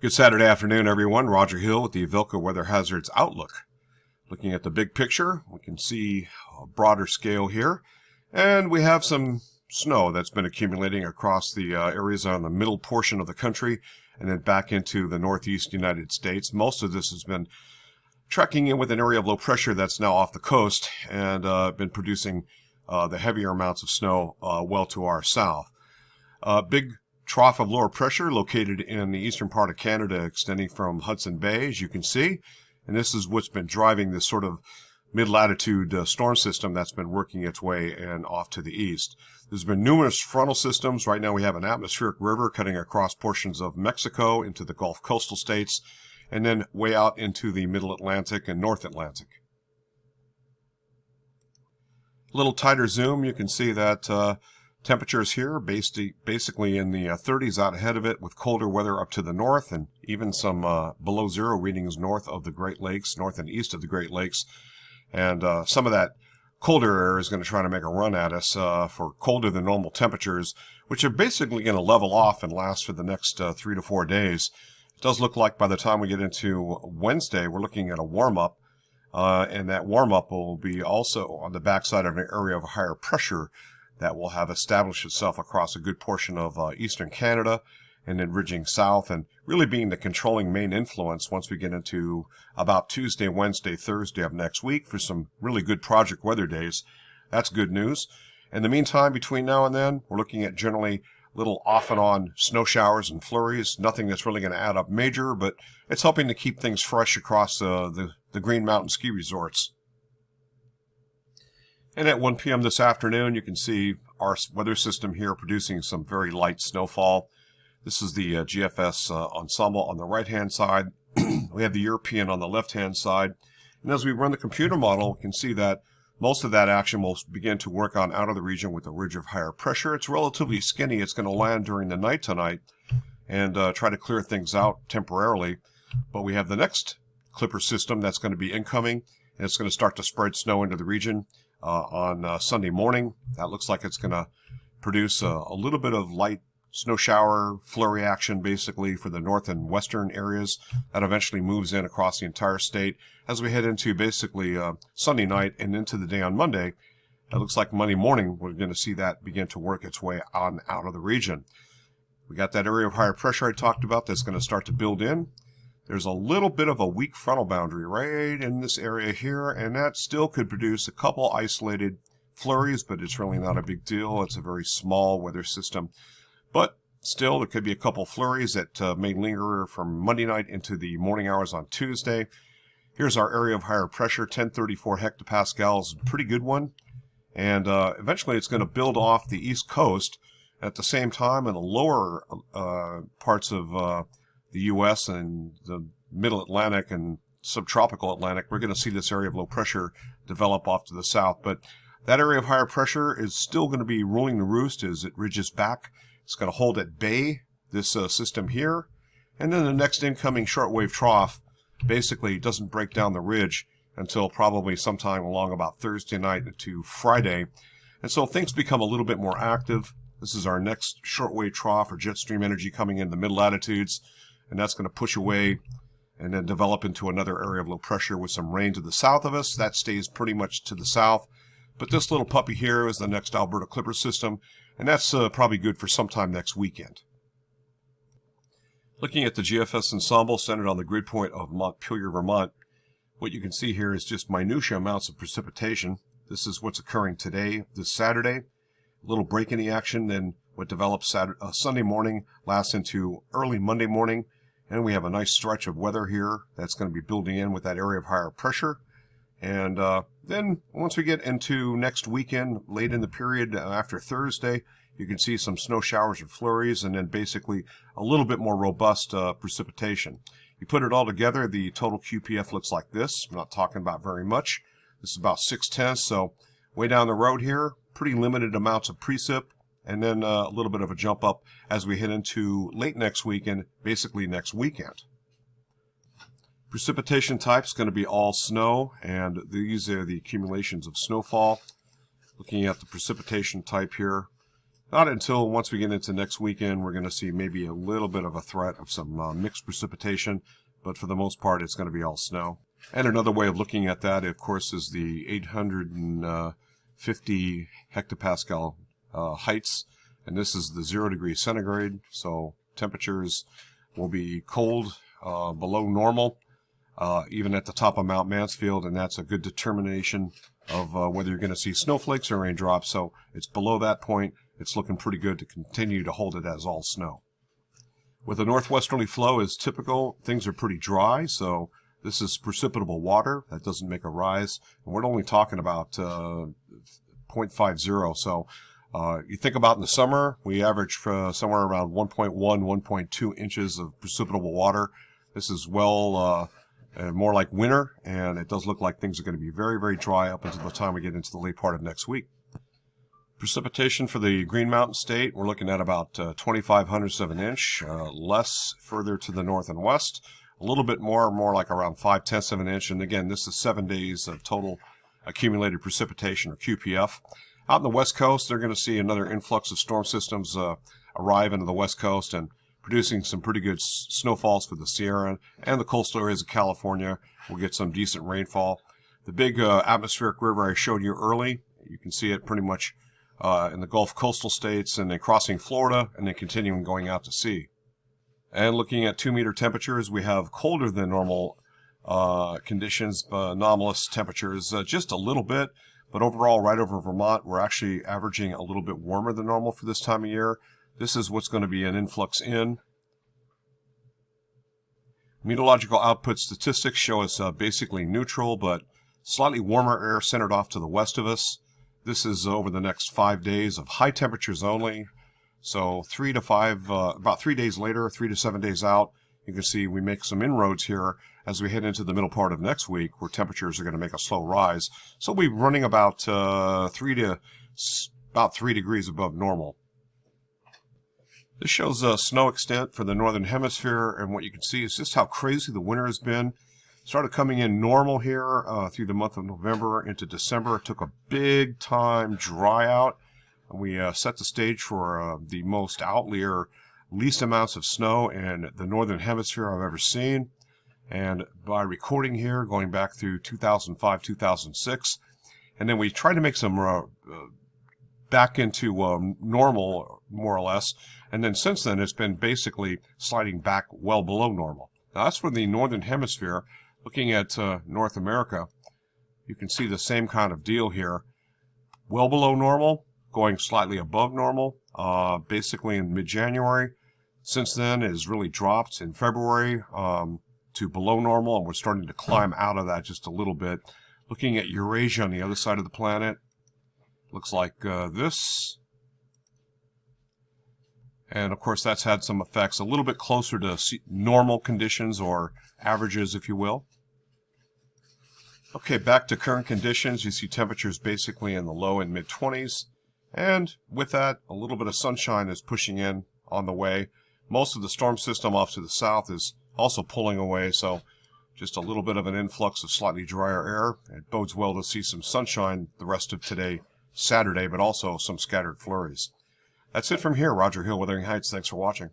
Good Saturday afternoon, everyone. Roger Hill with the VELCO Weather Hazards Outlook. Looking at the big picture, we can see a broader scale here, and we have some snow that's been accumulating across the areas on the middle portion of the country and then back into the northeast United States. Most of this has been trekking in with an area of low pressure that's now off the coast and been producing the heavier amounts of snow well to our south. Big trough of lower pressure located in the eastern part of Canada, extending from Hudson Bay, as you can see. And this is what's been driving this sort of mid-latitude storm system that's been working its way and off to the east. There's been numerous frontal systems. Right now we have an atmospheric river cutting across portions of Mexico into the Gulf coastal states, and then way out into the Middle Atlantic and North Atlantic. A little tighter zoom, you can see that temperatures here basically in the 30s out ahead of it, with colder weather up to the north and even some below zero readings north of the Great Lakes, north and east of the Great Lakes. And some of that colder air is going to try to make a run at us for colder than normal temperatures, which are basically going to level off and last for the next 3 to 4 days. It does look like by the time we get into Wednesday, we're looking at a warm-up, and that warm-up will be also on the backside of an area of higher pressure that will have established itself across a good portion of eastern Canada and then ridging south and really being the controlling main influence once we get into about Tuesday, Wednesday, Thursday of next week for some really good project weather days. That's good news. In the meantime, between now and then, we're looking at generally little off and on snow showers and flurries. Nothing that's really going to add up major, but it's helping to keep things fresh across the Green Mountain ski resorts. And at 1 p.m. this afternoon, you can see our weather system here producing some very light snowfall. This is the GFS ensemble on the right-hand side. We have the European on the left-hand side. And as we run the computer model, we can see that most of that action will begin to work on out of the region with a ridge of higher pressure. It's relatively skinny. It's going to land during the night tonight and try to clear things out temporarily. But we have the next clipper system that's going to be incoming, and it's going to start to spread snow into the region on Sunday morning. That looks like it's going to produce a little bit of light snow shower flurry action basically for the north and western areas. That eventually moves in across the entire state as we head into basically Sunday night and into the day on Monday. It looks like Monday morning we're going to see that begin to work its way on out of the region. We got that area of higher pressure I talked about that's going to start to build in. There's a little bit of a weak frontal boundary right in this area here, and that still could produce a couple isolated flurries, but it's really not a big deal. It's a very small weather system. But still, there could be a couple flurries that may linger from Monday night into the morning hours on Tuesday. Here's our area of higher pressure, 1034 hectopascals, a pretty good one. And eventually it's going to build off the east coast. At the same time, in the lower parts of the U.S. and the middle Atlantic and subtropical Atlantic, we're going to see this area of low pressure develop off to the south. But that area of higher pressure is still going to be ruling the roost as it ridges back. It's going to hold at bay this system here. And then the next incoming shortwave trough basically doesn't break down the ridge until probably sometime along about Thursday night to Friday. And so things become a little bit more active. This is our next shortwave trough or jet stream energy coming in the mid-latitudes. And that's going to push away and then develop into another area of low pressure with some rain to the south of us. That stays pretty much to the south. But this little puppy here is the next Alberta Clipper system, and that's probably good for sometime next weekend. Looking at the GFS ensemble centered on the grid point of Montpelier, Vermont, what you can see here is just minutiae amounts of precipitation. This is what's occurring today, this Saturday. A little break in the action, then what develops Sunday morning lasts into early Monday morning. And we have a nice stretch of weather here that's going to be building in with that area of higher pressure. And then once we get into next weekend, late in the period after Thursday, you can see some snow showers or flurries and then basically a little bit more robust precipitation. You put it all together, the total QPF looks like this. I'm not talking about very much. This is about 6/10, so way down the road here, pretty limited amounts of precip. And then a little bit of a jump up as we head into late next weekend, basically next weekend. Precipitation type is going to be all snow, and these are the accumulations of snowfall. Looking at the precipitation type here, Not until once we get into next weekend, we're going to see maybe a little bit of a threat of some mixed precipitation, but for the most part, it's going to be all snow. And another way of looking at that, of course, is the 850 hectopascal heights, and this is the 0 degrees centigrade, so temperatures will be cold, below normal, even at the top of Mount Mansfield, and that's a good determination of whether you're going to see snowflakes or raindrops. So it's below that point. It's looking pretty good to continue to hold it as all snow. With a northwesterly flow as typical, things are pretty dry, so this is precipitable water. That doesn't make a rise. And we're only talking about 0.50, so you think about in the summer, we average somewhere around 1.1, 1.2 inches of precipitable water. This is well more like winter, and it does look like things are going to be very, very dry up until the time we get into the late part of next week. Precipitation for the Green Mountain State, we're looking at about 0.25 of an inch, less further to the north and west, a little bit more like around 0.5 of an inch. And again, this is 7 days of total accumulated precipitation, or QPF. Out in the west coast, they're going to see another influx of storm systems arrive into the west coast and producing some pretty good snowfalls for the Sierra and the coastal areas of California. We'll get some decent rainfall. The big atmospheric river I showed you early, you can see it pretty much in the Gulf coastal states, and then crossing Florida, and then continuing going out to sea. And looking at 2-meter temperatures, we have colder than normal conditions, anomalous temperatures, just a little bit. But overall, right over Vermont, we're actually averaging a little bit warmer than normal for this time of year. This is what's going to be an influx in. Meteorological output statistics show us basically neutral, but slightly warmer air centered off to the west of us. This is over the next 5 days of high temperatures only. So about 3 days later, 3 to 7 days out, you can see we make some inroads here as we head into the middle part of next week, where temperatures are going to make a slow rise. So we'll be running about 3 degrees above normal. This shows snow extent for the northern hemisphere, and what you can see is just how crazy the winter has been. Started coming in normal here through the month of November into December. It took a big time dry out, and we set the stage for the most outlier, least amounts of snow in the northern hemisphere I've ever seen. And by recording here, going back through 2005, 2006, and then we tried to make some back into normal, more or less, and then since then it's been basically sliding back well below normal. Now that's for the northern hemisphere. Looking at North America, you can see the same kind of deal here. Well below normal, going slightly above normal, basically in mid-January. Since then, it has really dropped in February to below normal, and we're starting to climb out of that just a little bit. Looking at Eurasia on the other side of the planet, looks like this. And of course, that's had some effects a little bit closer to normal conditions, or averages, if you will. Okay, back to current conditions. You see temperatures basically in the low and mid-20s. And with that, a little bit of sunshine is pushing in on the way. Most of the storm system off to the south is also pulling away, so just a little bit of an influx of slightly drier air. It bodes well to see some sunshine the rest of today, Saturday, but also some scattered flurries. That's it from here. Roger Hill, Wuthering Heights. Thanks for watching.